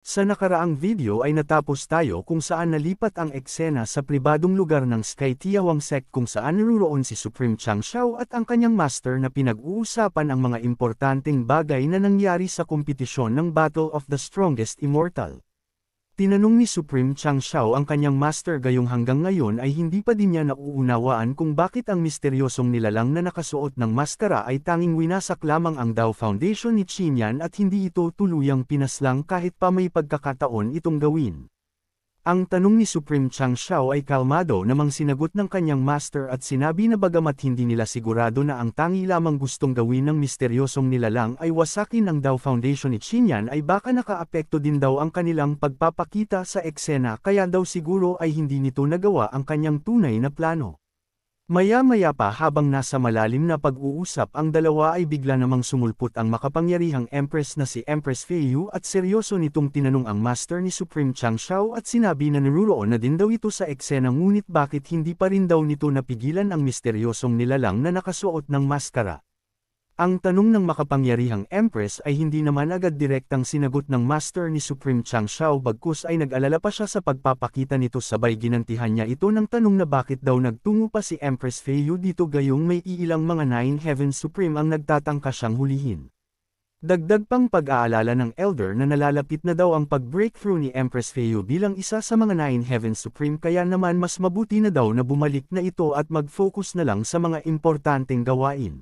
Sa nakaraang video ay natapos tayo kung saan nalipat ang eksena sa pribadong lugar ng Sky Tiawang Sect kung saan naruroon si Supreme Chang Shao at ang kanyang master na pinag-uusapan ang mga importanteng bagay na nangyari sa kompetisyon ng Battle of the Strongest Immortal. Tinanong ni Supreme Chang Shao ang kanyang master gayong hanggang ngayon ay hindi pa din niya nauunawaan kung bakit ang misteryosong nilalang na nakasuot ng maskara ay tanging winasak lamang ang Dao Foundation ni Qinyan at hindi ito tuluyang pinaslang kahit pa may pagkakataon itong gawin. Ang tanong ni Supreme Chang Shao ay kalmado namang sinagot ng kanyang master at sinabi na bagamat hindi nila sigurado na ang tangi lamang gustong gawin ng misteryosong nilalang ay wasakin ang Dao Foundation ni Qinyan ay baka nakaapekto din daw ang kanilang pagpapakita sa eksena kaya daw siguro ay hindi nito nagawa ang kanyang tunay na plano. Maya-maya pa habang nasa malalim na pag-uusap ang dalawa ay bigla namang sumulpot ang makapangyarihang Empress na si Empress Feiyu at seryoso nitong tinanong ang master ni Supreme Chang Shao at sinabi na naruroon na din daw ito sa eksena ngunit bakit hindi pa rin daw nito napigilan ang misteryosong nilalang na nakasuot ng maskara. Ang tanong ng makapangyarihang Empress ay hindi naman agad direktang sinagot ng master ni Supreme Chang Shao bagkus ay nag-alala pa siya sa pagpapakita nito sabay ginantihan niya ito ng tanong na bakit daw nagtungo pa si Empress Feiyu dito gayong may iilang mga Nine Heavens Supreme ang nagtatangka siyang hulihin. Dagdag pang pag-aalala ng Elder na nalalapit na daw ang pag-breakthrough ni Empress Feiyu bilang isa sa mga Nine Heavens Supreme kaya naman mas mabuti na daw na bumalik na ito at mag-focus na lang sa mga importanteng gawain.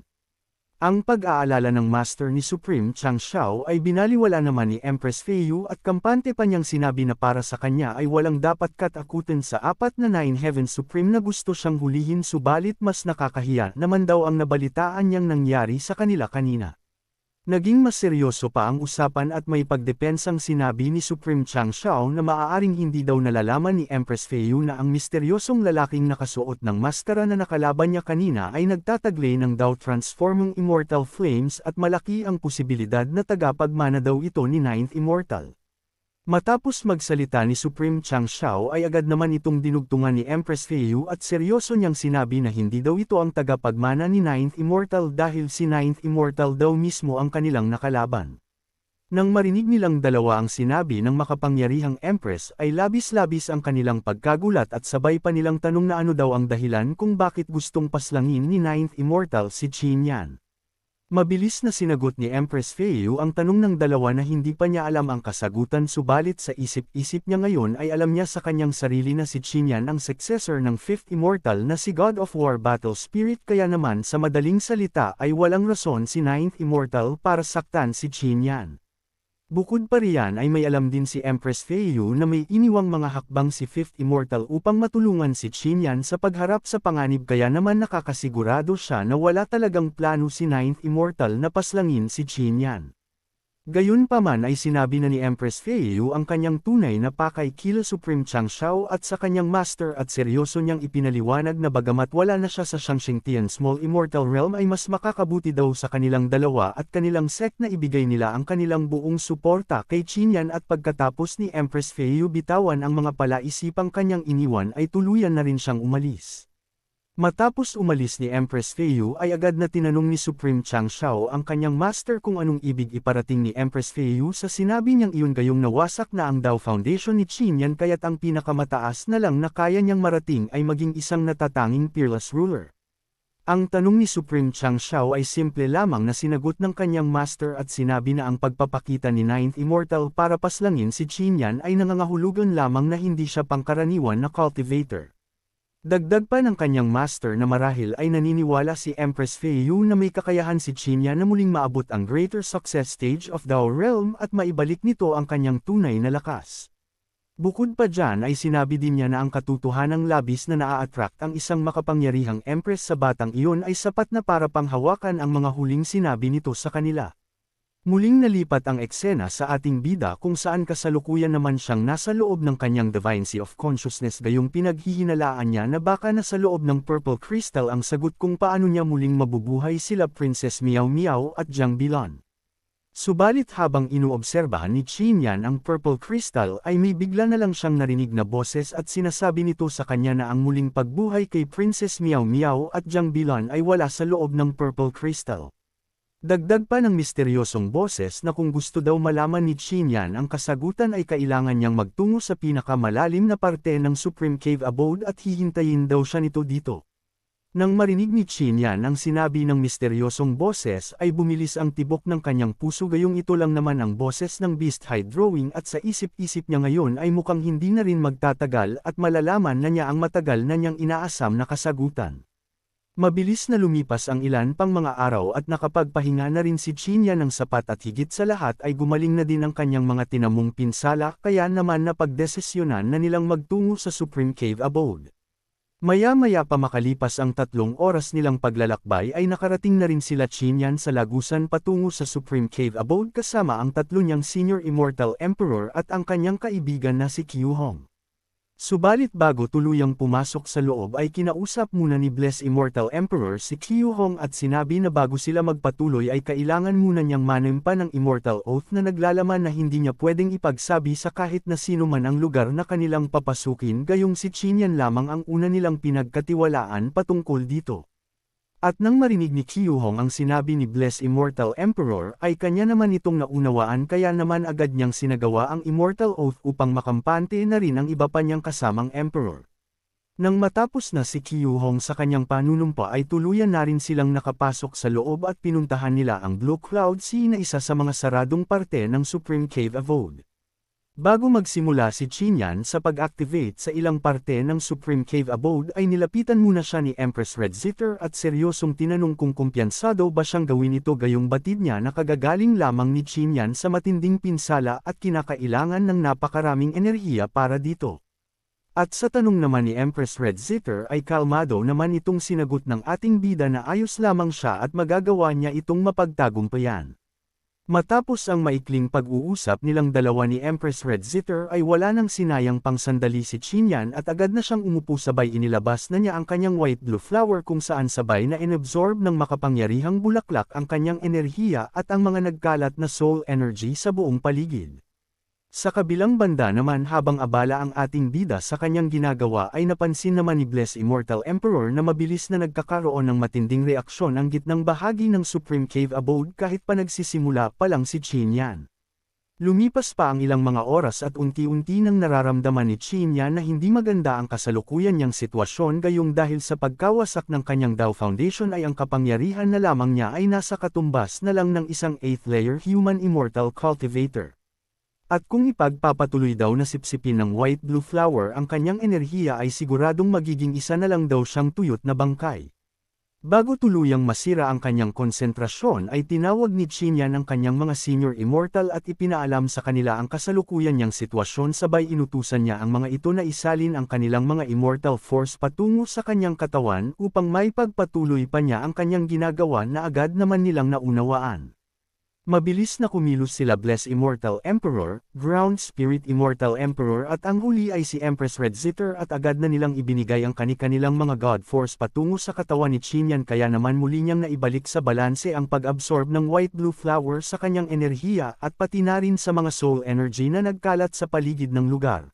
Ang pag-aalala ng master ni Supreme Chang Shao ay binaliwala naman ni Empress Feiyu at kampante pa niyang sinabi na para sa kanya ay walang dapat katakutin sa apat na Nine Heavens Supreme na gusto siyang hulihin subalit mas nakakahiya naman daw ang nabalitaan niyang nangyari sa kanila kanina. Naging mas seryoso pa ang usapan at may pagdepensang sinabi ni Supreme Chang Shao na maaaring hindi daw nalalaman ni Empress Feiyu na ang misteryosong lalaking nakasuot ng maskara na nakalaban niya kanina ay nagtataglay ng Dao Transforming Immortal Flames at malaki ang posibilidad na tagapagmana daw ito ni Ninth Immortal. Matapos magsalita ni Supreme Chang Shao ay agad naman itong dinugtungan ni Empress Feiyu at seryoso niyang sinabi na hindi daw ito ang tagapagmana ni Ninth Immortal dahil si Ninth Immortal daw mismo ang kanilang nakalaban. Nang marinig nilang dalawa ang sinabi ng makapangyarihang Empress ay labis-labis ang kanilang pagkagulat at sabay pa nilang tanong na ano daw ang dahilan kung bakit gustong paslangin ni Ninth Immortal si Qinyan. Mabilis na sinagot ni Empress Feiyu ang tanong ng dalawa na hindi pa niya alam ang kasagutan subalit sa isip-isip niya ngayon ay alam niya sa kanyang sarili na si Qinyan ang successor ng Fifth Immortal na si God of War Battle Spirit kaya naman sa madaling salita ay walang rason si Ninth Immortal para saktan si Qinyan. Bukod pa riyan ay may alam din si Empress Feiyu na may iniwang mga hakbang si Fifth Immortal upang matulungan si Qinyan sa pagharap sa panganib kaya naman nakakasigurado siya na wala talagang plano si Ninth Immortal na paslangin si Qinyan. Gayunpaman ay sinabi na ni Empress Feiyu ang kanyang tunay na pakay kila Supreme Chang Shao at sa kanyang master at seryoso niyang ipinaliwanag na bagamat wala na siya sa Shangxingtian Small Immortal Realm ay mas makakabuti daw sa kanilang dalawa at kanilang sect na ibigay nila ang kanilang buong suporta kay Qinyan at pagkatapos ni Empress Feiyu bitawan ang mga palaisipang kanyang iniwan ay tuluyan na rin siyang umalis. Matapos umalis ni Empress Feiyu ay agad na tinanong ni Supreme Chang Shao ang kanyang master kung anong ibig iparating ni Empress Feiyu sa sinabi niyang iyon gayong nawasak na ang Dao Foundation ni Qinyan kaya't ang pinakamataas na lang na kaya niyang marating ay maging isang natatanging peerless ruler. Ang tanong ni Supreme Chang Shao ay simple lamang na sinagot ng kanyang master at sinabi na ang pagpapakita ni Ninth Immortal para paslangin si Qinyan ay nangangahulugan lamang na hindi siya pangkaraniwan na cultivator. Dagdag pa ng kanyang master na marahil ay naniniwala si Empress Feiyu na may kakayahan si Qinyan na muling maabot ang greater success stage of Dao Realm at maibalik nito ang kanyang tunay na lakas. Bukod pa dyan ay sinabi din niya na ang katotohanang labis na naa-attract ang isang makapangyarihang Empress sa batang iyon ay sapat na para panghawakan ang mga huling sinabi nito sa kanila. Muling nalipat ang eksena sa ating bida kung saan kasalukuyan naman siyang nasa loob ng kanyang Divine Sea of Consciousness gayong pinaghihinalaan niya na baka nasa loob ng Purple Crystal ang sagot kung paano niya muling mabubuhay sila Princess Miao Miao at Jiang Bilan. Subalit habang inuobserbahan ni Qinyan ang Purple Crystal ay may bigla na lang siyang narinig na boses at sinasabi nito sa kanya na ang muling pagbuhay kay Princess Miao Miao at Jiang Bilan ay wala sa loob ng Purple Crystal. Dagdag pa ng misteryosong boses na kung gusto daw malaman ni Xinyan ang kasagutan ay kailangan niyang magtungo sa pinakamalalim na parte ng Supreme Cave Abode at hihintayin daw siya nito dito. Nang marinig ni Xinyan ang sinabi ng misteryosong boses ay bumilis ang tibok ng kanyang puso gayong ito lang naman ang boses ng Beast Hide Drawing at sa isip-isip niya ngayon ay mukhang hindi na rin magtatagal at malalaman na niya ang matagal na niyang inaasam na kasagutan. Mabilis na lumipas ang ilan pang mga araw at nakapagpahinga na rin si Xinyan ng sapat at higit sa lahat ay gumaling na din ang kanyang mga tinamong pinsala kaya naman napagdesisyonan na nilang magtungo sa Supreme Cave Abode. Maya-maya pa makalipas ang 3 oras nilang paglalakbay ay nakarating na rin sila Xinyan sa lagusan patungo sa Supreme Cave Abode kasama ang 3 niyang Senior Immortal Emperor at ang kanyang kaibigan na si Qiu Hong. Subalit bago tuluyang pumasok sa loob ay kinausap muna ni Blessed Immortal Emperor si Qiu Hong at sinabi na bago sila magpatuloy ay kailangan muna niyang manimpa ng Immortal Oath na naglalaman na hindi niya pwedeng ipagsabi sa kahit na sino man ang lugar na kanilang papasukin gayong si Xinyan lamang ang una nilang pinagkatiwalaan patungkol dito. At nang marinig ni Qiu Hong ang sinabi ni Blessed Immortal Emperor ay kanya naman itong naunawaan kaya naman agad niyang sinagawa ang Immortal Oath upang makampante na rin ang iba pa niyang kasamang Emperor. Nang matapos na si Qiu Hong sa kanyang panunumpa ay tuluyan na rin silang nakapasok sa loob at pinuntahan nila ang Blue Cloud Sea na isa sa mga saradong parte ng Supreme Cave Abode. Bago magsimula si Xinyan sa pag-activate sa ilang parte ng Supreme Cave Abode ay nilapitan muna siya ni Empress Red Zither at seryosong tinanong kung kumpiyansado ba siyang gawin ito gayong batid niya na kagagaling lamang ni Xinyan sa matinding pinsala at kinakailangan ng napakaraming enerhiya para dito. At sa tanong naman ni Empress Red Zither ay kalmado naman itong sinagot ng ating bida na ayos lamang siya at magagawa niya itong mapagtagumpayan. Matapos ang maikling pag-uusap nilang dalawa ni Empress Red Zither ay wala nang sinayang pang sandali si Xinyan at agad na siyang umupo sabay inilabas na niya ang kanyang white blue flower kung saan sabay na inabsorb ng makapangyarihang bulaklak ang kanyang enerhiya at ang mga nagkalat na soul energy sa buong paligid. Sa kabilang banda naman habang abala ang ating bida sa kanyang ginagawa ay napansin naman ni Blessed Immortal Emperor na mabilis na nagkakaroon ng matinding reaksyon ang gitnang bahagi ng Supreme Cave Abode kahit pa nagsisimula pa lang si Xinyan. Lumipas pa ang ilang mga oras at unti-unti nang nararamdaman ni Xinyan na hindi maganda ang kasalukuyan niyang sitwasyon gayong dahil sa pagkawasak ng kanyang Dao Foundation ay ang kapangyarihan na lamang niya ay nasa katumbas na lang ng isang 8th layer Human Immortal Cultivator. At kung ipagpapatuloy daw na sipsipin ng white blue flower ang kanyang enerhiya ay siguradong magiging isa na lang daw siyang tuyot na bangkay. Bago tuluyang masira ang kanyang konsentrasyon ay tinawag ni Xinyan ang kanyang mga senior immortal at ipinaalam sa kanila ang kasalukuyan niyang sitwasyon sabay inutusan niya ang mga ito na isalin ang kanilang mga immortal force patungo sa kanyang katawan upang maipagpatuloy pa niya ang kanyang ginagawa na agad naman nilang naunawaan. Mabilis na kumilos sila Blessed Immortal Emperor, Ground Spirit Immortal Emperor at ang huli ay si Empress Red Zither at agad na nilang ibinigay ang kani-kanilang mga God Force patungo sa katawan ni Xinyan kaya naman muli niyang naibalik sa balanse ang pag-absorb ng white blue flower sa kanyang enerhiya at pati na rin sa mga soul energy na nagkalat sa paligid ng lugar.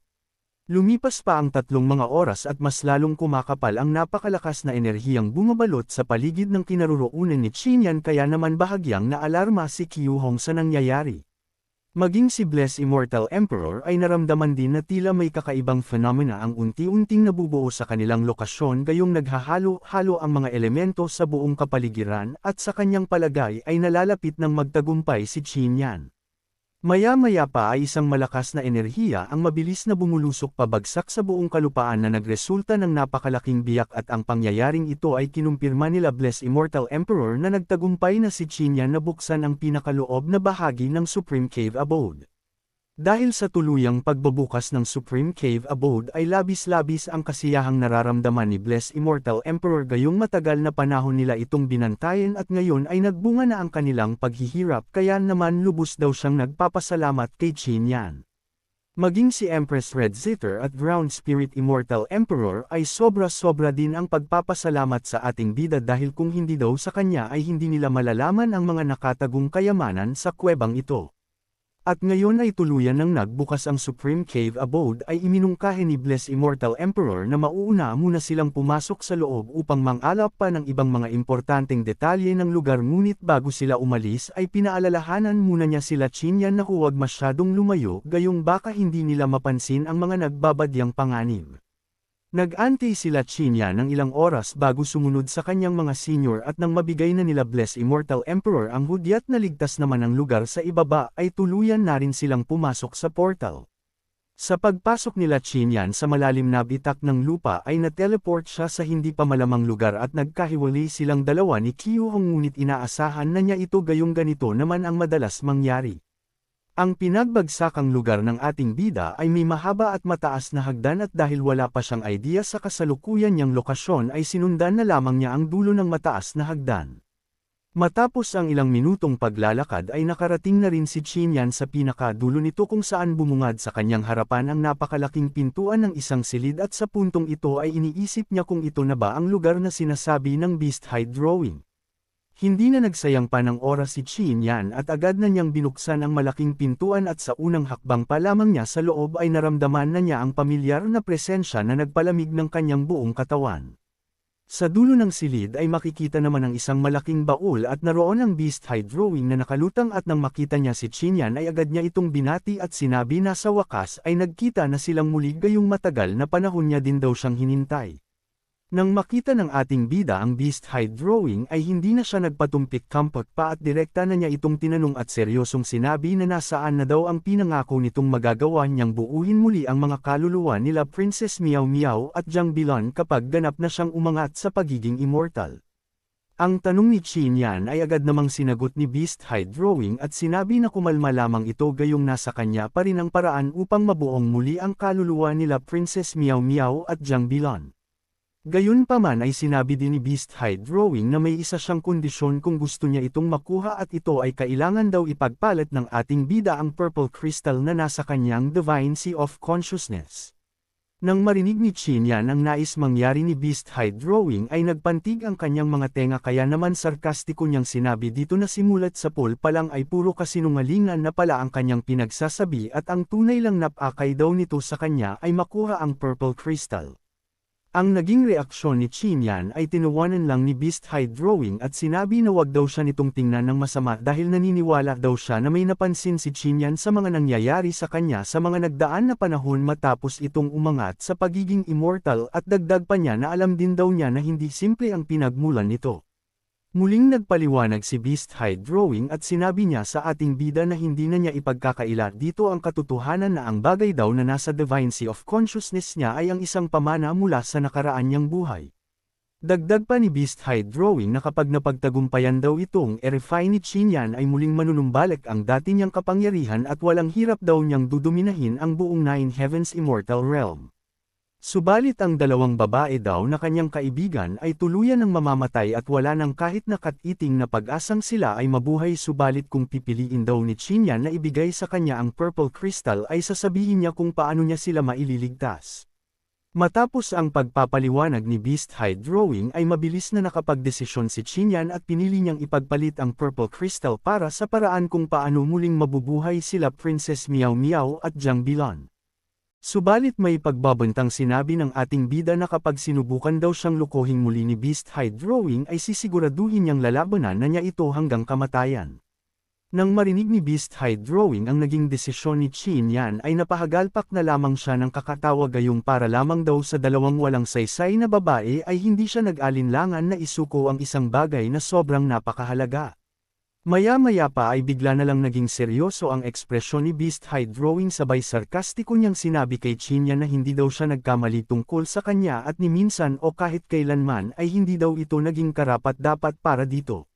Lumipas pa ang 3 mga oras at mas lalong kumakapal ang napakalakas na enerhiyang bumabalot sa paligid ng kinaroroonan ni Xinyan kaya naman bahagyang naalarma si Qiu Hong sa nangyayari. Maging si Blessed Immortal Emperor ay naramdaman din na tila may kakaibang phenomena ang unti-unting nabubuo sa kanilang lokasyon gayong naghahalo-halo ang mga elemento sa buong kapaligiran at sa kanyang palagay ay nalalapit ng magtagumpay si Xinyan. Maya-maya pa ay isang malakas na enerhiya ang mabilis na bumulusok pabagsak sa buong kalupaan na nagresulta ng napakalaking biyak at ang pangyayaring ito ay kinumpirma nila Blessed Immortal Emperor na nagtagumpay na si Xinyan na buksan ang pinakaloob na bahagi ng Supreme Cave Abode. Dahil sa tuluyang pagbabukas ng Supreme Cave Abode ay labis-labis ang kasiyahang nararamdaman ni Blessed Immortal Emperor gayong matagal na panahon nila itong binantayan at ngayon ay nagbunga na ang kanilang paghihirap kaya naman lubos daw siyang nagpapasalamat kay Xinyan. Maging si Empress Red Zither at Ground Spirit Immortal Emperor ay sobra-sobra din ang pagpapasalamat sa ating bida dahil kung hindi daw sa kanya ay hindi nila malalaman ang mga nakatagong kayamanan sa kuwebang ito. At ngayon ay tuluyan nang nagbukas ang Supreme Cave Abode ay iminungkahi ni Bless Immortal Emperor na mauuna muna silang pumasok sa loob upang mangalap pa ng ibang mga importanteng detalye ng lugar, ngunit bago sila umalis ay pinaalalahanan muna niya sila Qinyan na huwag masyadong lumayo gayong baka hindi nila mapansin ang mga nagbabadyang panganib. Nag-antay sila Qinyan ng ilang oras bago sumunod sa kanyang mga senior at nang mabigay na nila Bless Immortal Emperor ang hudyat na ligtas naman ang lugar sa ibaba ay tuluyan na rin silang pumasok sa portal. Sa pagpasok nila Qinyan sa malalim na bitak ng lupa ay na-teleport siya sa hindi pa malamang lugar at nagkahiwalay silang dalawa ni Qiuhong, ngunit inaasahan na niya ito gayong ganito naman ang madalas mangyari. Ang pinagbagsakang lugar ng ating bida ay may mahaba at mataas na hagdan at dahil wala pa siyang idea sa kasalukuyan niyang lokasyon ay sinundan na lamang niya ang dulo ng mataas na hagdan. Matapos ang ilang minutong paglalakad ay nakarating na rin si Qinyan sa pinakadulo nito kung saan bumungad sa kanyang harapan ang napakalaking pintuan ng isang silid at sa puntong ito ay iniisip niya kung ito na ba ang lugar na sinasabi ng Beast Hide Drawing. Hindi na nagsayang pa ng oras si Qinyan at agad na niyang binuksan ang malaking pintuan at sa unang hakbang pa lamang niya sa loob ay naramdaman na niya ang pamilyar na presensya na nagpalamig ng kanyang buong katawan. Sa dulo ng silid ay makikita naman ang isang malaking baul at naroon ang Beast Hide Drawing na nakalutang, at nang makita niya si Qinyan ay agad niya itong binati at sinabi na sa wakas ay nagkita na silang muli gayong matagal na panahon niya din daw siyang hinintay. Nang makita ng ating bida ang Beast Hide Drawing ay hindi na siya nagpatumpik kampot pa at direkta na niya itong tinanong at seryosong sinabi na nasaan na daw ang pinangako nitong magagawa niyang buuhin muli ang mga kaluluwa nila Princess Miao Miao at Jiang Bilan kapag ganap na siyang umangat sa pagiging immortal. Ang tanong ni Qinyan ay agad namang sinagot ni Beast Hide Drawing at sinabi na kumalma lamang ito gayong nasa kanya pa rin ang paraan upang mabuong muli ang kaluluwa nila Princess Miao Miao at Jiang Bilan. Gayunpaman ay sinabi din ni Beast Hide Drawing na may isa siyang kondisyon kung gusto niya itong makuha, at ito ay kailangan daw ipagpalit ng ating bida ang Purple Crystal na nasa kanyang Divine Sea of Consciousness. Nang marinig ni Qinyan ang nais mangyari ni Beast Hide Drawing ay nagpantig ang kanyang mga tenga, kaya naman sarkastiko niyang sinabi dito na simulat sa pool pa lang ay puro kasinungalingan na pala ang kanyang pinagsasabi at ang tunay lang na pakay daw nito sa kanya ay makuha ang Purple Crystal. Ang naging reaksyon ni Qinyan ay tinawanan lang ni Beast Hide Drawing at sinabi na wag daw siya nitong tingnan ng masama dahil naniniwala daw siya na may napansin si Qinyan sa mga nangyayari sa kanya sa mga nagdaan na panahon matapos itong umangat sa pagiging immortal, at dagdag pa niya na alam din daw niya na hindi simple ang pinagmulan nito. Muling nagpaliwanag si Beast Hide Drawing at sinabi niya sa ating bida na hindi na niya ipagkakaila dito ang katotohanan na ang bagay daw na nasa Divine Sea of Consciousness niya ay ang isang pamana mula sa nakaraan niyang buhay. Dagdag pa ni Beast Hide Drawing na kapag napagtagumpayan daw itong i-refine ni Qinyan ay muling manunumbalik ang dati niyang kapangyarihan at walang hirap daw niyang duduminahin ang buong Nine Heavens Immortal Realm. Subalit ang dalawang babae daw na kanyang kaibigan ay tuluyan ng mamamatay at wala nang kahit na katiting na pag-asang sila ay mabuhay, subalit kung pipiliin daw ni Qinyan na ibigay sa kanya ang Purple Crystal ay sasabihin niya kung paano niya sila maililigtas. Matapos ang pagpapaliwanag ni Beast Hide Drawing ay mabilis na nakapagdesisyon si Qinyan at pinili niyang ipagpalit ang Purple Crystal para sa paraan kung paano muling mabubuhay sila Princess Miao Miao at Jiang Bilan. Subalit may pagbabantang sinabi ng ating bida na kapag sinubukan daw siyang lukuhin muli ni Beast Hide Drawing ay sisiguraduhin niyang lalabanan na niya ito hanggang kamatayan. Nang marinig ni Beast Hide Drawing ang naging desisyon ni Qinyan ay napahagalpak na lamang siya ng kakatawa, gayong para lamang daw sa dalawang walang saysay na babae ay hindi siya nag-alinlangan na isuko ang isang bagay na sobrang napakahalaga. Maya-maya pa ay bigla na lang naging seryoso ang ekspresyon ni Beast Hide Drawing, sabay sarkastiko niyang sinabi kay Qinyan na hindi daw siya nagkamali tungkol sa kanya at ni minsan o kahit kailanman ay hindi daw ito naging karapat-dapat para dito.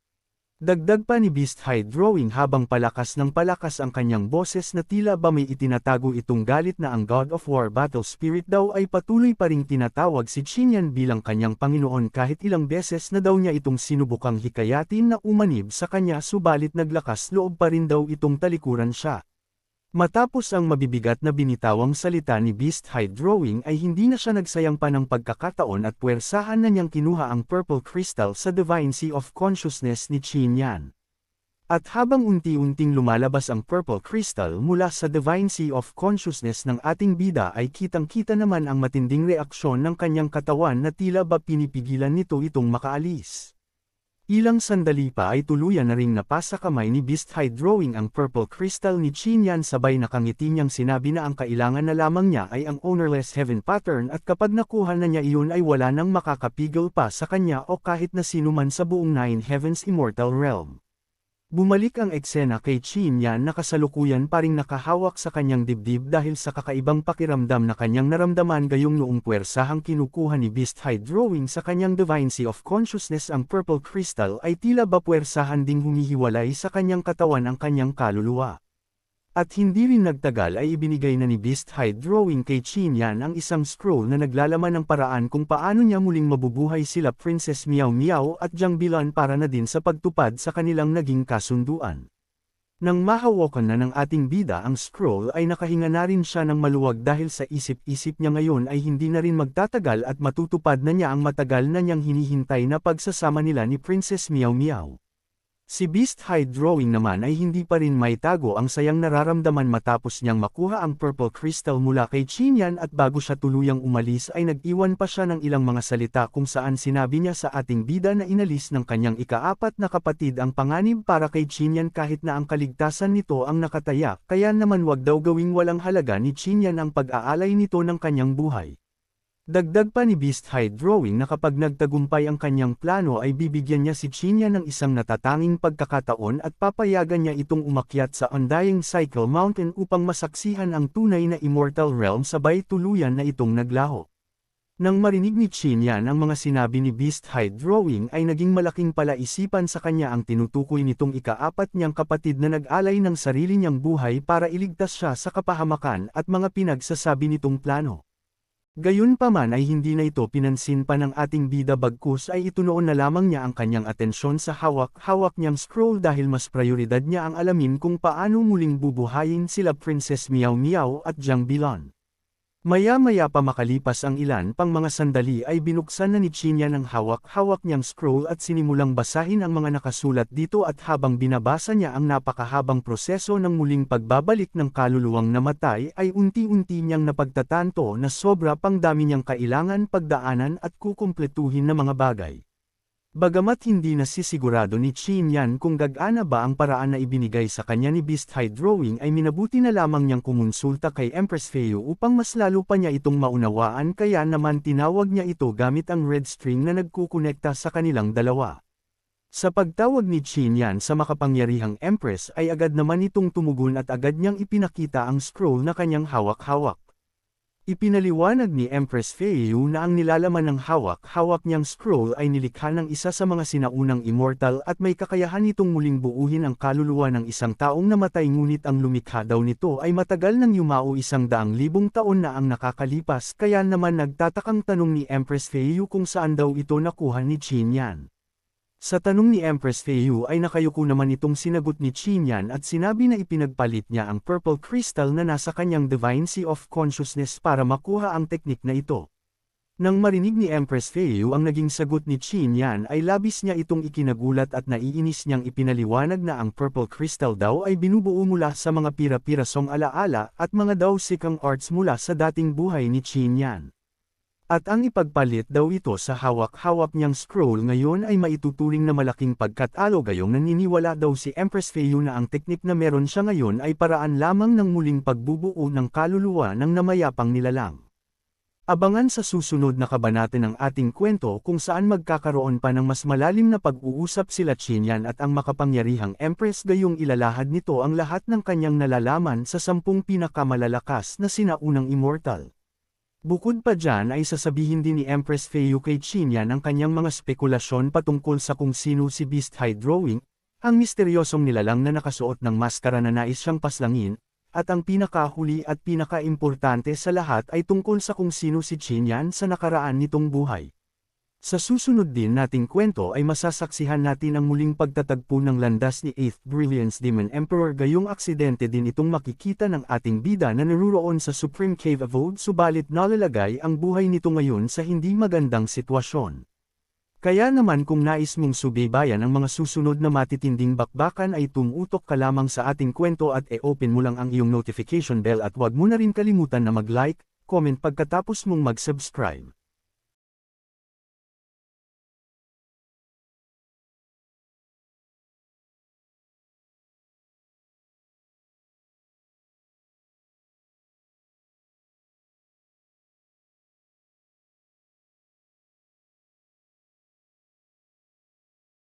Dagdag pa ni Beast Hide Drawing habang palakas ng palakas ang kanyang boses na tila ba may itinatago itong galit na ang God of War Battle Spirit daw ay patuloy pa ring tinatawag si Qinyan bilang kanyang Panginoon, kahit ilang beses na daw niya itong sinubukang hikayatin na umanib sa kanya, subalit naglakas loob pa rin daw itong talikuran siya. Matapos ang mabibigat na binitawang salita ni Beast Hide Drawing ay hindi na siya nagsayang pa ng pagkakataon at puwersahan na niyang kinuha ang Purple Crystal sa Divine Sea of Consciousness ni Qinyan. At habang unti-unting lumalabas ang purple crystal mula sa Divine Sea of Consciousness ng ating bida ay kitang-kita naman ang matinding reaksyon ng kanyang katawan na tila ba pinipigilan nito itong makaalis. Ilang sandali pa ay tuluyan na ring napasa kamay ni Beast High drawing ang purple crystal ni Qin Yan sabay nakangiti niyang sinabi na ang kailangan na lamang niya ay ang ownerless heaven pattern at kapag nakuha na niya iyon ay wala nang makakapigil pa sa kanya o kahit na sino man sa buong Nine Heavens Immortal Realm. Bumalik ang eksena kay Qin Yan na kasalukuyan pa ring nakahawak sa kanyang dibdib dahil sa kakaibang pakiramdam na kanyang naramdaman gayong noong puwersahang kinukuha ni Beast High drawing sa kanyang Divine Sea of Consciousness ang purple crystal ay tila ba puwersahan ding humihiwalay sa kanyang katawan ang kanyang kaluluwa. At hindi rin nagtagal ay ibinigay na ni Beast High drawing kay Qin Yan ang isang scroll na naglalaman ng paraan kung paano niya muling mabubuhay sila Princess Miao Miao at Jiang Bilan para na din sa pagtupad sa kanilang naging kasunduan. Nang mahawakan na ng ating bida ang scroll ay nakahinga na rin siya ng maluwag dahil sa isip-isip niya ngayon ay hindi na rin magtatagal at matutupad na niya ang matagal na niyang hinihintay na pagsasama nila ni Princess Miao Miao. Si Beast High drawing naman ay hindi pa rin maitago ang sayang nararamdaman matapos niyang makuha ang purple crystal mula kay Qin Yan at bago siya tuluyang umalis ay nag-iwan pa siya ng ilang mga salita kung saan sinabi niya sa ating bida na inalis ng kanyang ikaapat na kapatid ang panganib para kay Qin Yan kahit na ang kaligtasan nito ang nakatayak kaya naman wag daw gawing walang halaga ni Qin Yan ang pag-aalay nito ng kanyang buhay. Dagdag pa ni Beast High drawing na kapag nagtagumpay ang kanyang plano ay bibigyan niya si Qin Yan ng isang natatanging pagkakataon at papayagan niya itong umakyat sa Undying Cycle Mountain upang masaksihan ang tunay na Immortal Realm sabay tuluyan na itong naglaho. Nang marinig ni Qin Yan ang mga sinabi ni Beast High drawing ay naging malaking palaisipan sa kanya ang tinutukoy nitong ikaapat niyang kapatid na nag-alay ng sarili niyang buhay para iligtas siya sa kapahamakan at mga pinagsasabi nitong plano. Gayunpaman ay hindi na ito pinansin pa ng ating bida bagkus ay itunoon na lamang niya ang kanyang atensyon sa hawak-hawak niyang scroll dahil mas prioridad niya ang alamin kung paano muling bubuhayin sila Princess Miao Miao at Jiang Bilan. Maya-maya pa makalipas ang ilan pang mga sandali ay binuksan na ni Qin Yan ang hawak-hawak niyang scroll at sinimulang basahin ang mga nakasulat dito at habang binabasa niya ang napakahabang proseso ng muling pagbabalik ng kaluluwang namatay ay unti-unti niyang napagtatanto na sobra pang dami niyang kailangan pagdaanan at kukumpletuhin na mga bagay. Bagamat hindi nasisigurado ni Qin Yan kung gagana ba ang paraan na ibinigay sa kanya ni Beast High drawing ay minabuti na lamang niyang kumonsulta kay Empress Feo upang mas lalo pa niya itong maunawaan kaya naman tinawag niya ito gamit ang red string na nagkukonekta sa kanilang dalawa. Sa pagtawag ni Qin Yan sa makapangyarihang Empress ay agad naman itong tumugon at agad niyang ipinakita ang scroll na kanyang hawak-hawak. Ipinaliwanag ni Empress Feo na ang nilalaman ng hawak-hawak niyang scroll ay nilikha ng isa sa mga sinaunang immortal at may kakayahan nitong muling buuhin ang kaluluwa ng isang taong namatay ngunit ang lumikha daw nito ay matagal nang yumao 100,000 taon na ang nakakalipas kaya naman nagtatakang tanong ni Empress Feo kung saan daw ito nakuha ni Qin Yan. Sa tanong ni Empress Feo ay nakayuko naman itong sinagot ni Qin Yan at sinabi na ipinagpalit niya ang purple crystal na nasa kanyang Divine Sea of Consciousness para makuha ang teknik na ito. Nang marinig ni Empress Feo ang naging sagot ni Qin Yan ay labis niya itong ikinagulat at naiinis niyang ipinaliwanag na ang purple crystal daw ay binubuo mula sa mga pira-pirasong alaala at mga daw sikang arts mula sa dating buhay ni Qin Yan. At ang ipagpalit daw ito sa hawak-hawak niyang scroll ngayon ay maituturing na malaking pagkatalo gayong naniniwala daw si Empress Feo na ang teknik na meron siya ngayon ay paraan lamang ng muling pagbubuo ng kaluluwa ng namayapang nilalang. Abangan sa susunod na kabanata ng ating kwento kung saan magkakaroon pa ng mas malalim na pag-uusap sila Qin Yan at ang makapangyarihang Empress gayong ilalahad nito ang lahat ng kanyang nalalaman sa 10 pinakamalalakas na sinaunang immortal. Bukod pa dyan ay sasabihin din ni Empress Feo kay Qin Yan ang kanyang mga spekulasyon patungkol sa kung sino si Beast High drawing, ang misteryosong nilalang na nakasuot ng maskara na nais siyang paslangin, at ang pinakahuli at pinakaimportante sa lahat ay tungkol sa kung sino si Qin Yan sa nakaraan nitong buhay. Sa susunod din nating kwento ay masasaksihan natin ang muling pagtatagpo ng landas ni 8th Brilliance Demon Emperor gayong aksidente din itong makikita ng ating bida na naruroon sa Supreme Cave Abode subalit nalalagay ang buhay nito ngayon sa hindi magandang sitwasyon. Kaya naman kung nais mong subaybayan ang mga susunod na matitinding bakbakan ay tumutok ka lamang sa ating kwento at e-open mo lang ang iyong notification bell at huwag mo na rin kalimutan na mag-like, comment pagkatapos mong mag-subscribe.